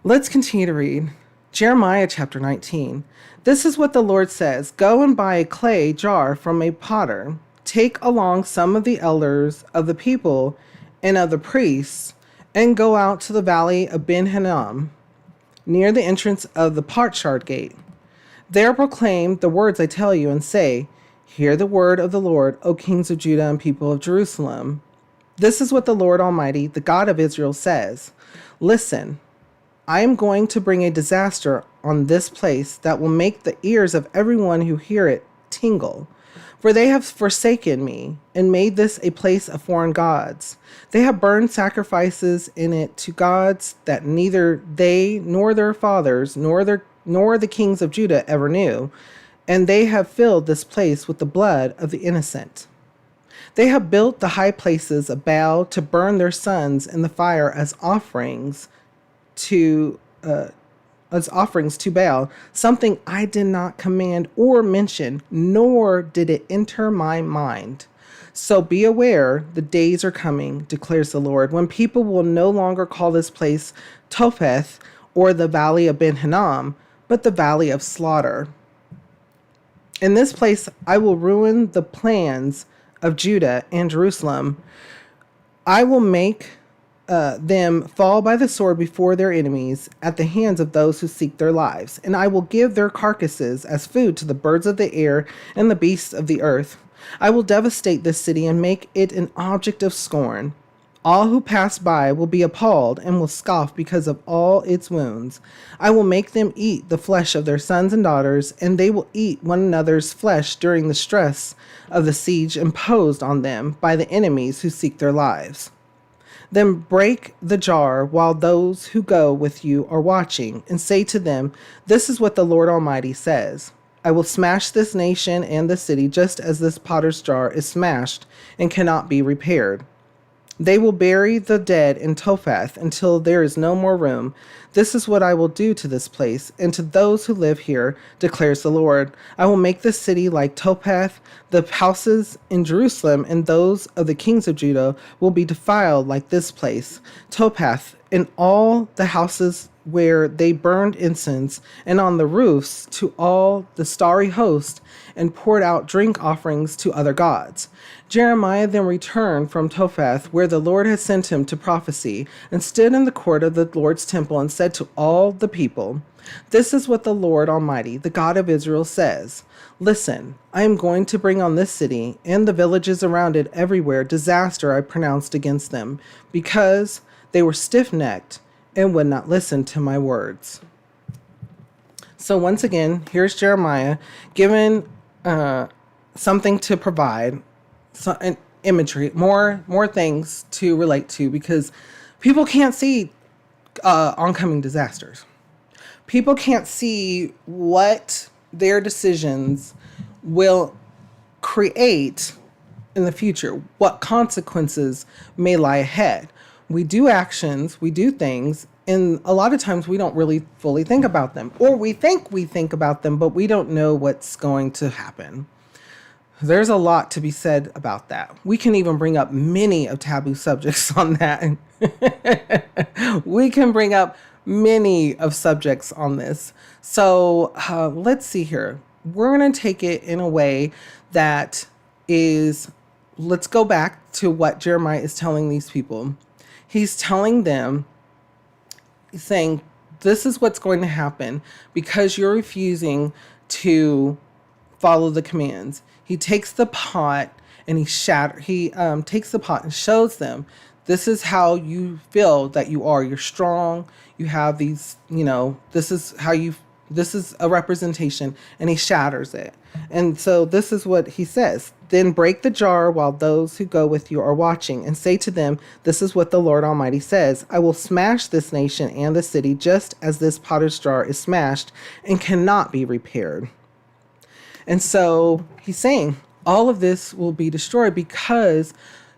Let's continue to read. Jeremiah chapter 19. This is what the Lord says: Go and buy a clay jar from a potter. Take along some of the elders of the people and of the priests, and go out to the valley of Ben Hinnom, near the entrance of the potsherd gate. There proclaim the words I tell you, and say, Hear the word of the Lord, O kings of Judah and people of Jerusalem. This is what the Lord Almighty, the God of Israel, says. Listen, I am going to bring a disaster on this place that will make the ears of everyone who hear it tingle. For they have forsaken me and made this a place of foreign gods. They have burned sacrifices in it to gods that neither they nor their fathers nor the kings of Judah ever knew, and they have filled this place with the blood of the innocent. They have built the high places of Baal to burn their sons in the fire to as offerings to Baal, something I did not command or mention, nor did it enter my mind. So be aware, the days are coming, declares the Lord, when people will no longer call this place Topheth or the valley of Ben Hinnom, but the valley of slaughter. In this place I will ruin the plans of Judah and Jerusalem. I will make them fall by the sword before their enemies at the hands of those who seek their lives, and I will give their carcasses as food to the birds of the air and the beasts of the earth. I will devastate this city and make it an object of scorn. All who pass by will be appalled and will scoff because of all its wounds. I will make them eat the flesh of their sons and daughters, and they will eat one another's flesh during the stress of the siege imposed on them by the enemies who seek their lives. Then break the jar while those who go with you are watching, and say to them, This is what the Lord Almighty says. I will smash this nation and the city just as this potter's jar is smashed and cannot be repaired. They will bury the dead in Topheth until there is no more room. This is what I will do to this place and to those who live here, declares the Lord. I will make the city like Topheth. The houses in Jerusalem and those of the kings of Judah will be defiled like this place, Topheth, and all the houses where they burned incense, and on the roofs to all the starry host, and poured out drink offerings to other gods. Jeremiah then returned from Topheth, where the Lord had sent him to prophesy, and stood in the court of the Lord's temple, and said to all the people, This is what the Lord Almighty, the God of Israel, says. Listen, I am going to bring on this city and the villages around it everywhere disaster I pronounced against them, because they were stiff-necked and would not listen to my words. So once again, here's Jeremiah given something to provide, an imagery, more things to relate to, because people can't see oncoming disasters. People can't see what their decisions will create in the future, what consequences may lie ahead. We do actions, we do things, and a lot of times we don't really fully think about them. Or we think about them, but we don't know what's going to happen. There's a lot to be said about that. We can even bring up many of taboo subjects on that. We can bring up many of subjects on this. So let's see here. We're going to take it in a way that is, let's go back to what Jeremiah is telling these people. He's telling them, he's saying, this is what's going to happen because you're refusing to follow the commands. He takes the pot and he takes the pot and shows them, this is how you feel that you are. You're strong. You have these, this is a representation, and he shatters it. And so this is what he says. Then break the jar while those who go with you are watching, and say to them, this is what the Lord Almighty says. I will smash this nation and the city just as this potter's jar is smashed and cannot be repaired. And so he's saying all of this will be destroyed because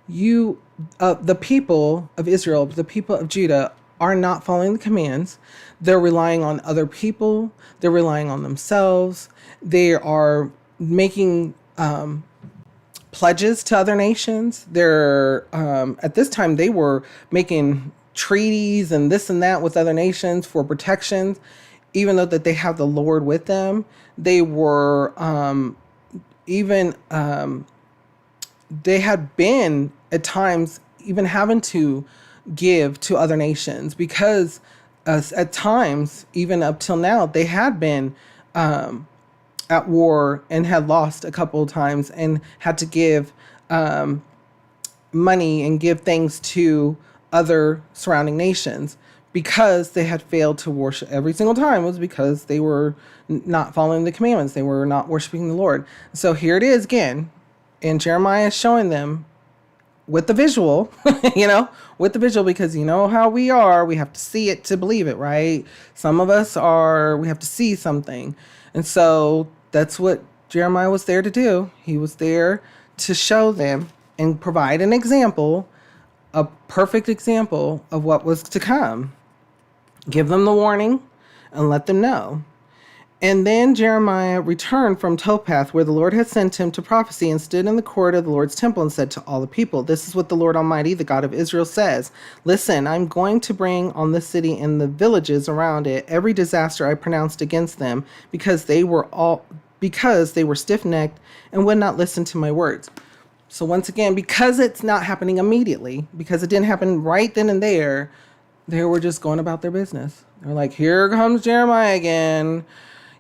the people of Israel, the people of Judah, are not following the commands. They're relying on other people. They're relying on themselves. They are making pledges to other nations. They're at this time they were making treaties and this and that with other nations for protections, even though that they have the Lord with them. They were even they had been at times even having to give to other nations because at times, even up till now, they had been at war and had lost a couple of times and had to give money and give things to other surrounding nations because they had failed to worship. Every single time was because they were not following the commandments. They were not worshiping the Lord. So here it is again. And Jeremiah is showing them with the visual, with the visual, because you know how we are. We have to see it to believe it, right? Some of us we have to see something. And so that's what Jeremiah was there to do. He was there to show them and provide an example, a perfect example of what was to come. Give them the warning and let them know. And then Jeremiah returned from Topath, where the Lord had sent him to prophecy, and stood in the court of the Lord's temple and said to all the people, "This is what the Lord Almighty, the God of Israel, says. Listen, I'm going to bring on this city and the villages around it every disaster I pronounced against them, because they were stiff-necked and would not listen to my words." So once again, because it's not happening immediately, because it didn't happen right then and there, they were just going about their business. They're like, here comes Jeremiah again.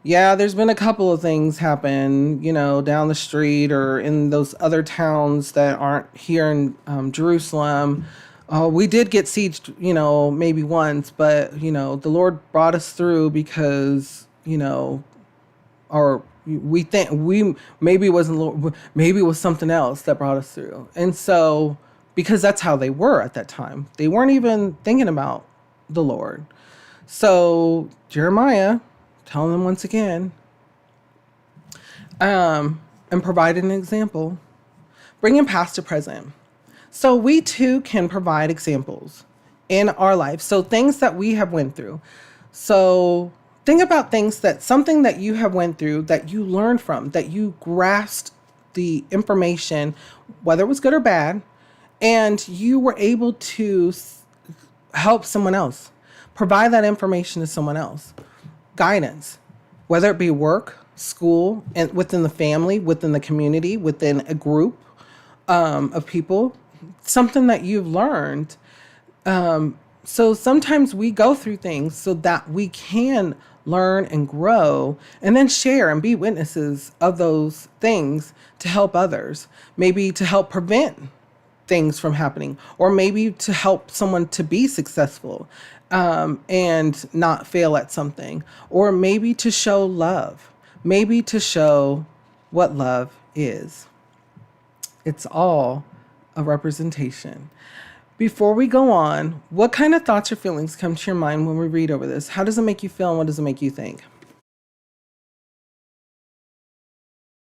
Yeah, there's been a couple of things happen, down the street or in those other towns that aren't here in Jerusalem. We did get sieged, maybe once, but, the Lord brought us through because, or we think maybe it wasn't Lord, maybe it was something else that brought us through. And so, because that's how they were at that time, they weren't even thinking about the Lord. So Jeremiah telling them once again, and provided an example, bringing past to present. So we too can provide examples in our life. So things that we have went through. So think about something that you have went through, that you learned from, that you grasped the information, whether it was good or bad, and you were able to help someone else, provide that information to someone else. Guidance, whether it be work, school, and within the family, within the community, within a group of people, something that you've learned. So sometimes we go through things so that we can learn and grow and then share and be witnesses of those things to help others, maybe to help prevent things from happening, or maybe to help someone to be successful and not fail at something, or maybe to show love, maybe to show what love is. It's all a representation. Before we go on, what kind of thoughts or feelings come to your mind when we read over this? How does it make you feel and what does it make you think?